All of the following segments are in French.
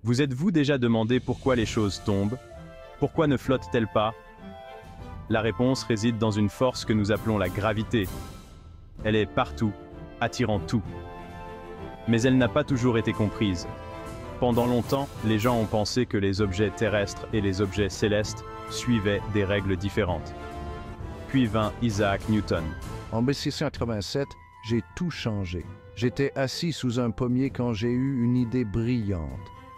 Vous êtes-vous déjà demandé pourquoi les choses tombent? Pourquoi ne flottent-elles pas? La réponse réside dans une force que nous appelons la gravité. Elle est partout, attirant tout. Mais elle n'a pas toujours été comprise. Pendant longtemps, les gens ont pensé que les objets terrestres et les objets célestes suivaient des règles différentes. Puis vint Isaac Newton. En 1687, j'ai tout changé. J'étais assis sous un pommier quand j'ai eu une idée brillante.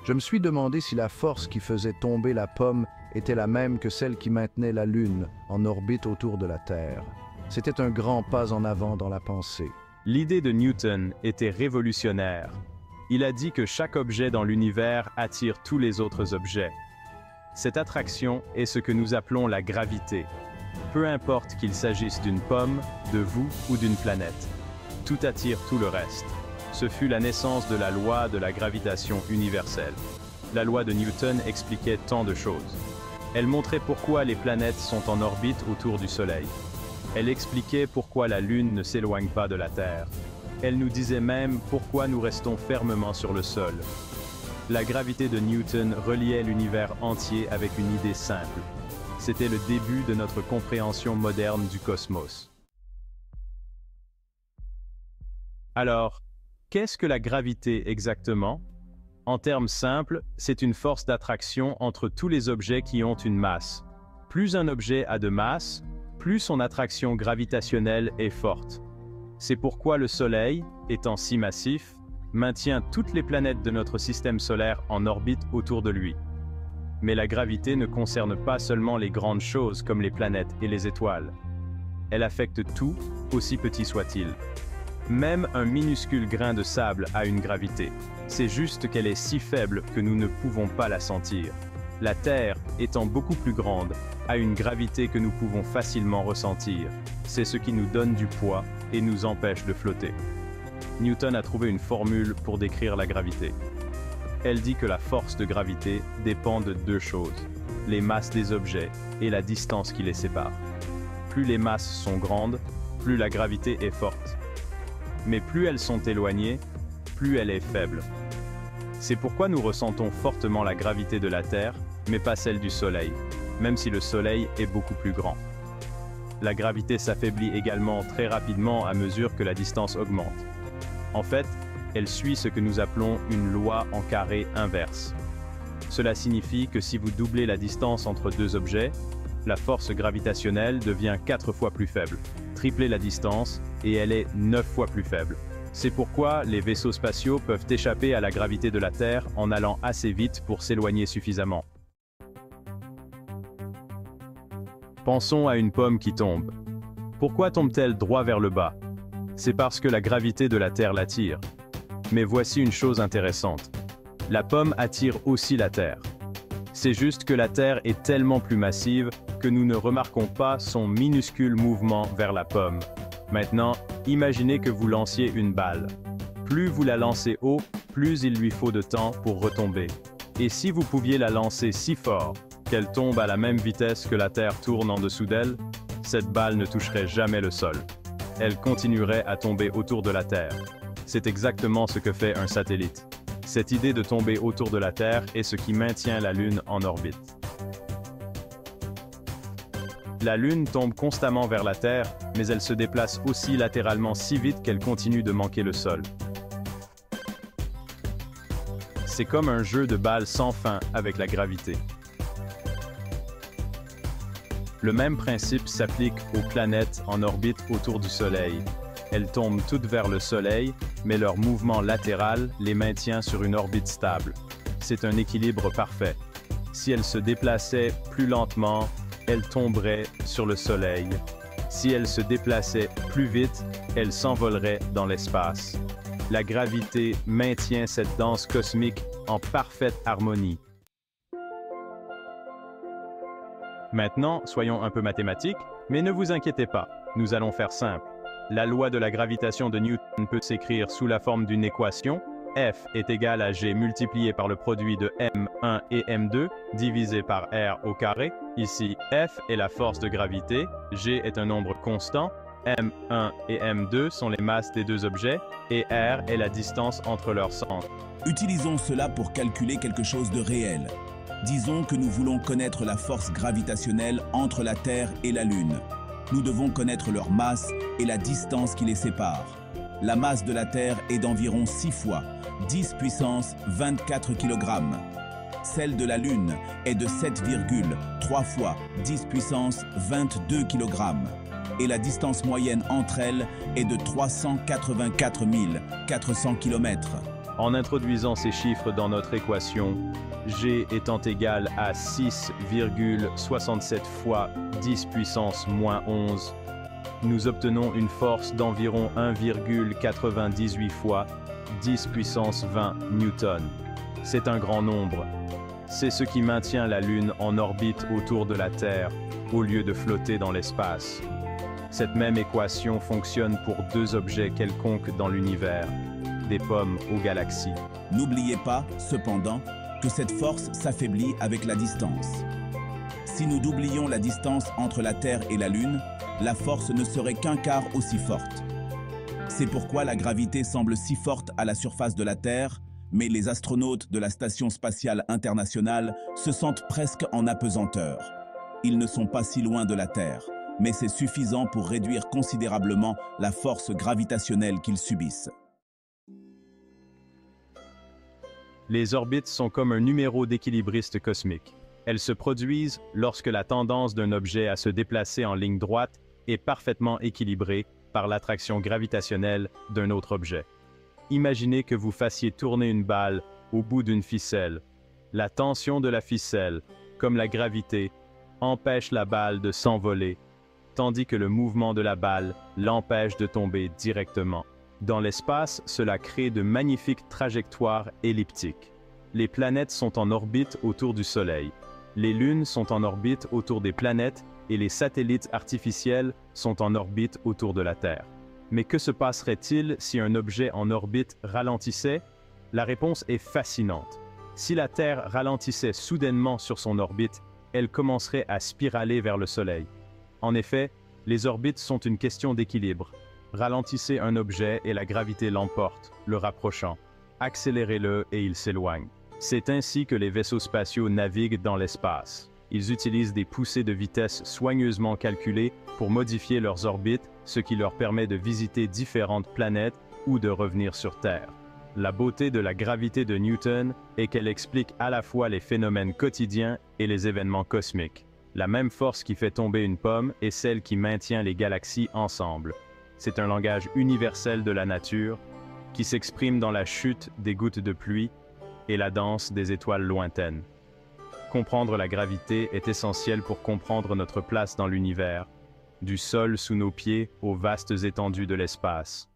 Je me suis demandé si la force qui faisait tomber la pomme était la même que celle qui maintenait la Lune en orbite autour de la Terre. C'était un grand pas en avant dans la pensée. L'idée de Newton était révolutionnaire. Il a dit que chaque objet dans l'univers attire tous les autres objets. Cette attraction est ce que nous appelons la gravité. Peu importe qu'il s'agisse d'une pomme, de vous ou d'une planète. Tout attire tout le reste. Ce fut la naissance de la loi de la gravitation universelle. La loi de Newton expliquait tant de choses. Elle montrait pourquoi les planètes sont en orbite autour du Soleil. Elle expliquait pourquoi la Lune ne s'éloigne pas de la Terre. Elle nous disait même pourquoi nous restons fermement sur le sol. La gravité de Newton reliait l'univers entier avec une idée simple. C'était le début de notre compréhension moderne du cosmos. Alors, qu'est-ce que la gravité exactement? En termes simples, c'est une force d'attraction entre tous les objets qui ont une masse. Plus un objet a de masse, plus son attraction gravitationnelle est forte. C'est pourquoi le Soleil, étant si massif, maintient toutes les planètes de notre système solaire en orbite autour de lui. Mais la gravité ne concerne pas seulement les grandes choses comme les planètes et les étoiles. Elle affecte tout, aussi petit soit-il. Même un minuscule grain de sable a une gravité. C'est juste qu'elle est si faible que nous ne pouvons pas la sentir. La Terre, étant beaucoup plus grande, a une gravité que nous pouvons facilement ressentir. C'est ce qui nous donne du poids et nous empêche de flotter. Newton a trouvé une formule pour décrire la gravité. Elle dit que la force de gravité dépend de deux choses, les masses des objets et la distance qui les sépare. Plus les masses sont grandes, plus la gravité est forte. Mais plus elles sont éloignées, plus elle est faible. C'est pourquoi nous ressentons fortement la gravité de la Terre, mais pas celle du Soleil, même si le Soleil est beaucoup plus grand. La gravité s'affaiblit également très rapidement à mesure que la distance augmente. En fait, elle suit ce que nous appelons une loi en carré inverse. Cela signifie que si vous doublez la distance entre deux objets, la force gravitationnelle devient 4 fois plus faible. Triplez la distance, et elle est 9 fois plus faible. C'est pourquoi les vaisseaux spatiaux peuvent échapper à la gravité de la Terre en allant assez vite pour s'éloigner suffisamment. Pensons à une pomme qui tombe. Pourquoi tombe-t-elle droit vers le bas? C'est parce que la gravité de la Terre l'attire. Mais voici une chose intéressante. La pomme attire aussi la Terre. C'est juste que la Terre est tellement plus massive que nous ne remarquons pas son minuscule mouvement vers la pomme. Maintenant, imaginez que vous lanciez une balle. Plus vous la lancez haut, plus il lui faut de temps pour retomber. Et si vous pouviez la lancer si fort qu'elle tombe à la même vitesse que la Terre tourne en dessous d'elle, cette balle ne toucherait jamais le sol. Elle continuerait à tomber autour de la Terre. C'est exactement ce que fait un satellite. Cette idée de tomber autour de la Terre est ce qui maintient la Lune en orbite. La Lune tombe constamment vers la Terre, mais elle se déplace aussi latéralement si vite qu'elle continue de manquer le sol. C'est comme un jeu de balles sans fin avec la gravité. Le même principe s'applique aux planètes en orbite autour du Soleil. Elles tombent toutes vers le Soleil, mais leur mouvement latéral les maintient sur une orbite stable. C'est un équilibre parfait. Si elles se déplaçaient plus lentement, elles tomberaient sur le Soleil. Si elles se déplaçaient plus vite, elles s'envoleraient dans l'espace. La gravité maintient cette danse cosmique en parfaite harmonie. Maintenant, soyons un peu mathématiques, mais ne vous inquiétez pas, nous allons faire simple. La loi de la gravitation de Newton peut s'écrire sous la forme d'une équation. F est égal à G multiplié par le produit de M1 et M2 divisé par R au carré. Ici, F est la force de gravité, G est un nombre constant, M1 et M2 sont les masses des deux objets, et R est la distance entre leurs centres. Utilisons cela pour calculer quelque chose de réel. Disons que nous voulons connaître la force gravitationnelle entre la Terre et la Lune. Nous devons connaître leur masse et la distance qui les sépare. La masse de la Terre est d'environ 6 fois, 10 puissance 24 kg. Celle de la Lune est de 7,3 fois, 10 puissance 22 kg. Et la distance moyenne entre elles est de 384 400 km. En introduisant ces chiffres dans notre équation, G étant égal à 6,67 fois 10 puissance moins 11, nous obtenons une force d'environ 1,98 fois 10 puissance 20 newtons. C'est un grand nombre. C'est ce qui maintient la Lune en orbite autour de la Terre, au lieu de flotter dans l'espace. Cette même équation fonctionne pour deux objets quelconques dans l'univers, des pommes aux galaxies. N'oubliez pas, cependant, que cette force s'affaiblit avec la distance. Si nous doublions la distance entre la Terre et la Lune, la force ne serait qu'un quart aussi forte. C'est pourquoi la gravité semble si forte à la surface de la Terre, mais les astronautes de la Station spatiale internationale se sentent presque en apesanteur. Ils ne sont pas si loin de la Terre, mais c'est suffisant pour réduire considérablement la force gravitationnelle qu'ils subissent. Les orbites sont comme un numéro d'équilibriste cosmique. Elles se produisent lorsque la tendance d'un objet à se déplacer en ligne droite est parfaitement équilibrée par l'attraction gravitationnelle d'un autre objet. Imaginez que vous fassiez tourner une balle au bout d'une ficelle. La tension de la ficelle, comme la gravité, empêche la balle de s'envoler, tandis que le mouvement de la balle l'empêche de tomber directement. Dans l'espace, cela crée de magnifiques trajectoires elliptiques. Les planètes sont en orbite autour du Soleil. Les lunes sont en orbite autour des planètes et les satellites artificiels sont en orbite autour de la Terre. Mais que se passerait-il si un objet en orbite ralentissait? La réponse est fascinante. Si la Terre ralentissait soudainement sur son orbite, elle commencerait à spiraler vers le Soleil. En effet, les orbites sont une question d'équilibre. Ralentissez un objet et la gravité l'emporte, le rapprochant. Accélérez-le et il s'éloigne. C'est ainsi que les vaisseaux spatiaux naviguent dans l'espace. Ils utilisent des poussées de vitesse soigneusement calculées pour modifier leurs orbites, ce qui leur permet de visiter différentes planètes ou de revenir sur Terre. La beauté de la gravité de Newton est qu'elle explique à la fois les phénomènes quotidiens et les événements cosmiques. La même force qui fait tomber une pomme est celle qui maintient les galaxies ensemble. C'est un langage universel de la nature qui s'exprime dans la chute des gouttes de pluie et la danse des étoiles lointaines. Comprendre la gravité est essentiel pour comprendre notre place dans l'univers, du sol sous nos pieds aux vastes étendues de l'espace.